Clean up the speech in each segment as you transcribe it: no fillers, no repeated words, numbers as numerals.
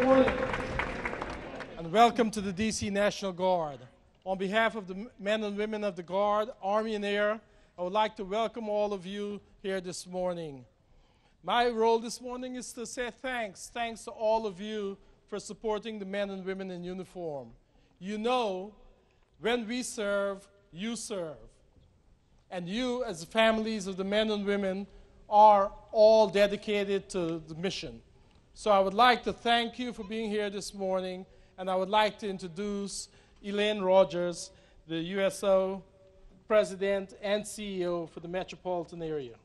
morning. And welcome to the DC National Guard. On behalf of the men and women of the Guard, Army and Air, I would like to welcome all of you here this morning. My role this morning is to say thanks. Thanks to all of you for supporting the men and women in uniform. You know, when we serve, you serve. And you, as the families of the men and women, are all dedicated to the mission. So I would like to thank you for being here this morning, and I would like to introduce Elaine Rogers, the USO President and CEO for the metropolitan area.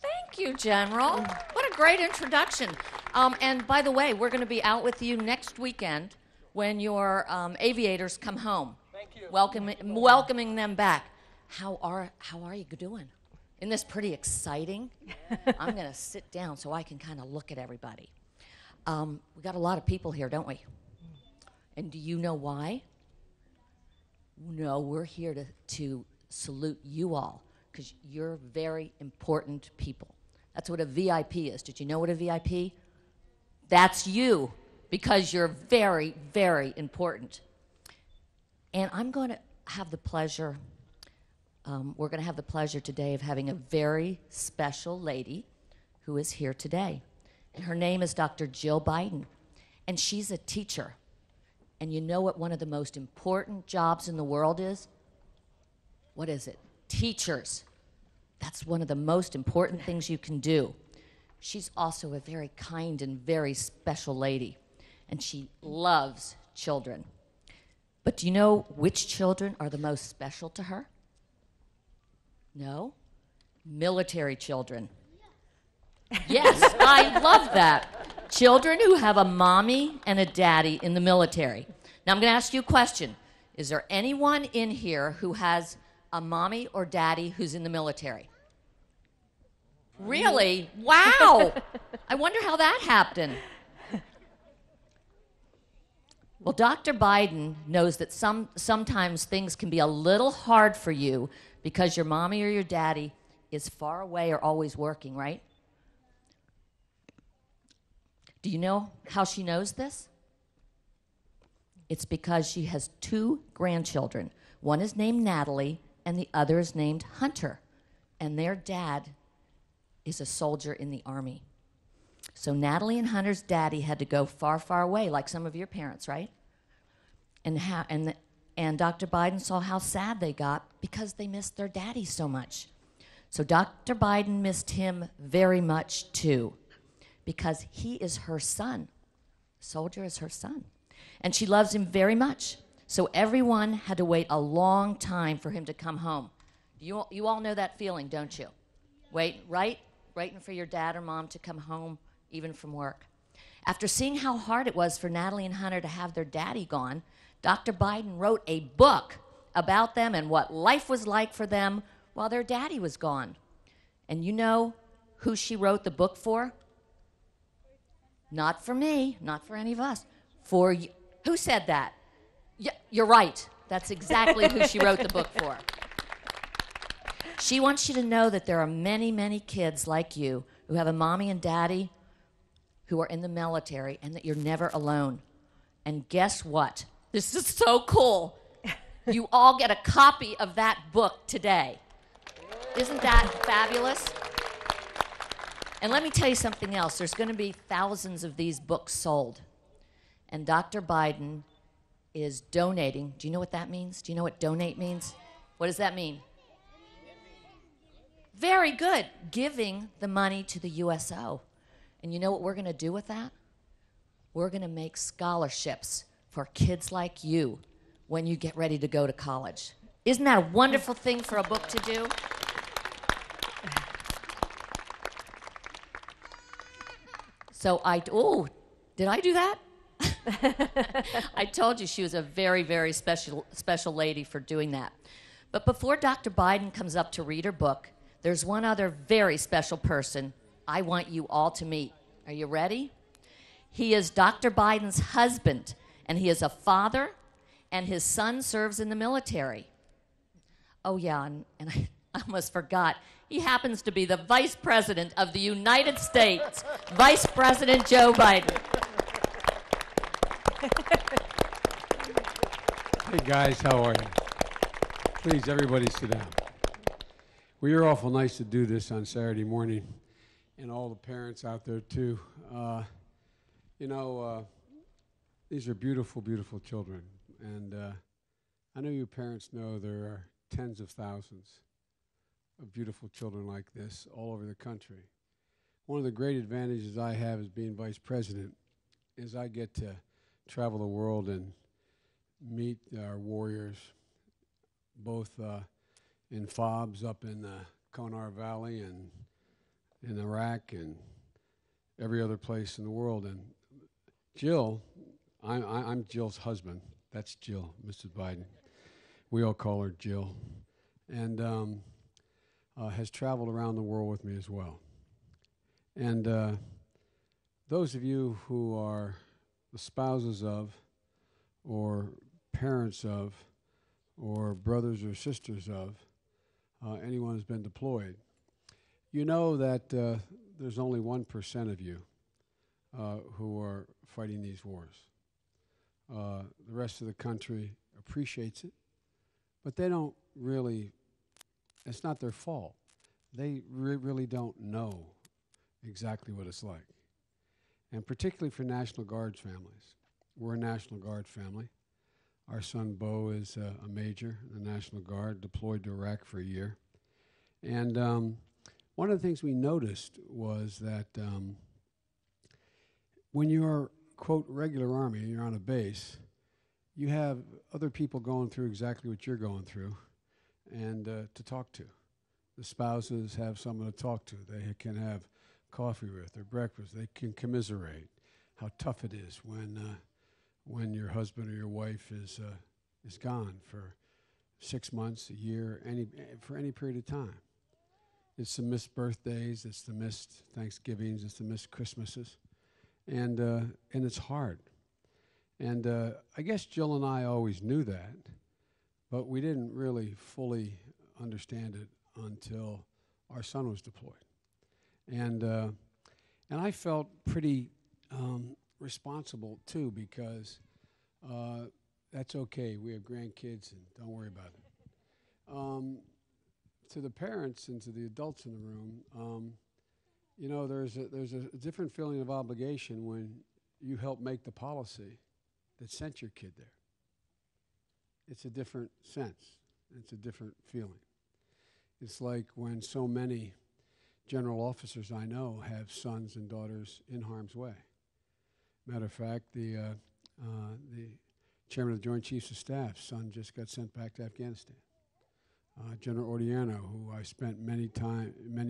Thank you, General. What a great introduction. And by the way, we're going to be out with you next weekend when your aviators come home. Thank you. Welcoming them back. How are you doing? Isn't this pretty exciting? I'm going to sit down so I can kind of look at everybody. We got a lot of people here, don't we? And do you know why? No, we're here to salute you all because you're very important people. That's what a VIP is. Did you know what a VIP? That's you because you're very, very important. And I'm going to have the pleasure we're going to have the pleasure today of having a very special lady who is here today. And her name is Dr. Jill Biden. And she's a teacher. And you know what one of the most important jobs in the world is? What is it? Teachers. That's one of the most important things you can do. She's also a very kind and very special lady. And she loves children. But do you know which children are the most special to her? No? Military children. Yes, I love that. Children who have a mommy and a daddy in the military. Now I'm going to ask you a question. Is there anyone in here who has a mommy or daddy who's in the military? Really? Wow! I wonder how that happened. Well, Dr. Biden knows that sometimes things can be a little hard for you because your mommy or your daddy is far away or always working, right? Do you know how she knows this? It's because she has 2 grandchildren. One is named Natalie, and the other is named Hunter. And their dad is a soldier in the Army. So Natalie and Hunter's daddy had to go far, far away, like some of your parents, right? And Dr. Biden saw how sad they got because they missed their daddy so much. So Dr. Biden missed him very much too because he is her son. Soldier is her son. And she loves him very much. So everyone had to wait a long time for him to come home. You all know that feeling, don't you? Waiting for your dad or mom to come home even from work. After seeing how hard it was for Natalie and Hunter to have their daddy gone, Dr. Biden wrote a book about them and what life was like for them while their daddy was gone. And you know who she wrote the book for? Not for me, not for any of us. For you. Who said that? Yeah, you're right. That's exactly who she wrote the book for. She wants you to know that there are many, many kids like you who have a mommy and daddy who are in the military and that you're never alone. And guess what? This is so cool. You all get a copy of that book today. Isn't that fabulous? And let me tell you something else. There's going to be thousands of these books sold. And Dr. Biden is donating. Do you know what that means? Do you know what donate means? What does that mean? Very good. Giving the money to the USO. And you know what we're going to do with that? We're going to make scholarships for kids like you when you get ready to go to college. Isn't that a wonderful thing for a book to do? So did I do that? I told you she was a very, very special lady for doing that. But before Dr. Biden comes up to read her book, there's one other very special person I want you all to meet. Are you ready? He is Dr. Biden's husband, and he is a father, and his son serves in the military. Oh, yeah, and I almost forgot. He happens to be the Vice President of the United States, Vice President Joe Biden. Hey guys, how are you? Please, everybody sit down. Well, you're awful nice to do this on Saturday morning, and all the parents out there too. These are beautiful, beautiful children, and I know you parents know there are tens of thousands of beautiful children like this all over the country. One of the great advantages I have as being vice president is I get to travel the world and meet our warriors, both in FOBs up in the Konar Valley and in Iraq and every other place in the world. And Jill, I'm Jill's husband. That's Jill, Mrs. Biden. We all call her Jill. And has traveled around the world with me as well. And those of you who are the spouses of, or parents of, or brothers or sisters of anyone who's been deployed, you know that there's only 1% of you who are fighting these wars. The rest of the country appreciates it, but they don't really, it's not their fault. They really don't know exactly what it's like. And particularly for National Guards families. We're a National Guard family. Our son Bo is a major in the National Guard, deployed to Iraq for a year. And one of the things we noticed was that when you're, quote, regular Army, and you're on a base, you have other people going through exactly what you're going through and to talk to. The spouses have someone to talk to. They can have coffee with or breakfast. They can commiserate how tough it is when your husband or your wife is gone for 6 months, a year, for any period of time. It's the missed birthdays, it's the missed Thanksgivings, it's the missed Christmases, and it's hard. And I guess Jill and I always knew that, but we didn't really fully understand it until our son was deployed. And I felt pretty responsible too, because that's okay. We have grandkids, and don't worry about it. To the parents and to the adults in the room, there's a different feeling of obligation when you help make the policy that sent your kid there. It's a different sense. It's a different feeling. It's like when so many general officers I know have sons and daughters in harm's way. Matter of fact, the chairman of the Joint Chiefs of Staff's son just got sent back to Afghanistan. General Ordiano, who I spent many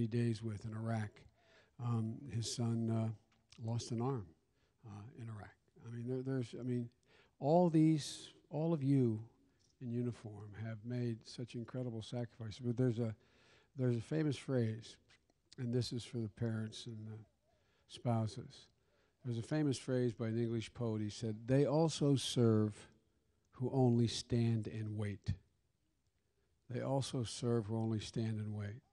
days with in Iraq, his son lost an arm in Iraq. I mean, all of you in uniform have made such incredible sacrifices. But there's a famous phrase, and this is for the parents and the spouses. There's a famous phrase by an English poet. He said, "They also serve who only stand and wait." They also serve who only stand and wait.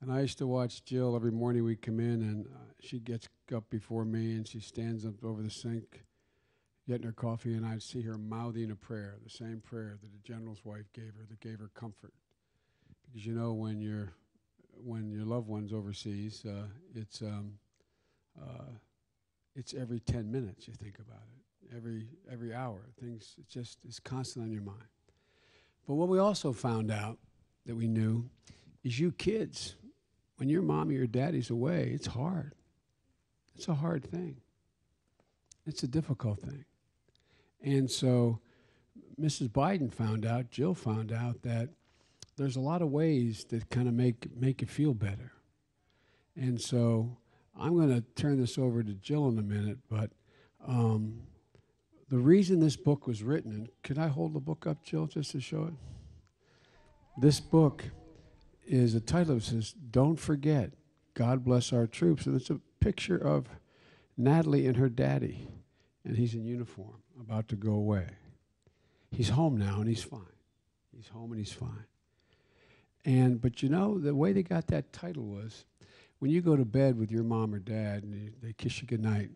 And I used to watch Jill every morning. We'd come in, and she gets up before me, and she stands up over the sink, getting her coffee, and I'd see her mouthing a prayer, the same prayer that the general's wife gave her, that gave her comfort. Because when your loved one's overseas, it's every 10 minutes you think about it, every hour. It's constant on your mind. But what we also found out that we knew is you kids, when your mom or your daddy's away, it's hard. It's a hard thing. It's a difficult thing. And so Mrs. Biden found out, Jill found out, that there's a lot of ways that kind of make you feel better. And so I'm going to turn this over to Jill in a minute, but the reason this book was written, and could I hold the book up, Jill, just to show it? This book is a title that says, "Don't Forget, God Bless Our Troops." And it's a picture of Natalie and her daddy, and he's in uniform, about to go away. He's home now, and he's fine. He's home, and he's fine. But the way they got that title was, when you go to bed with your mom or dad and they kiss you goodnight,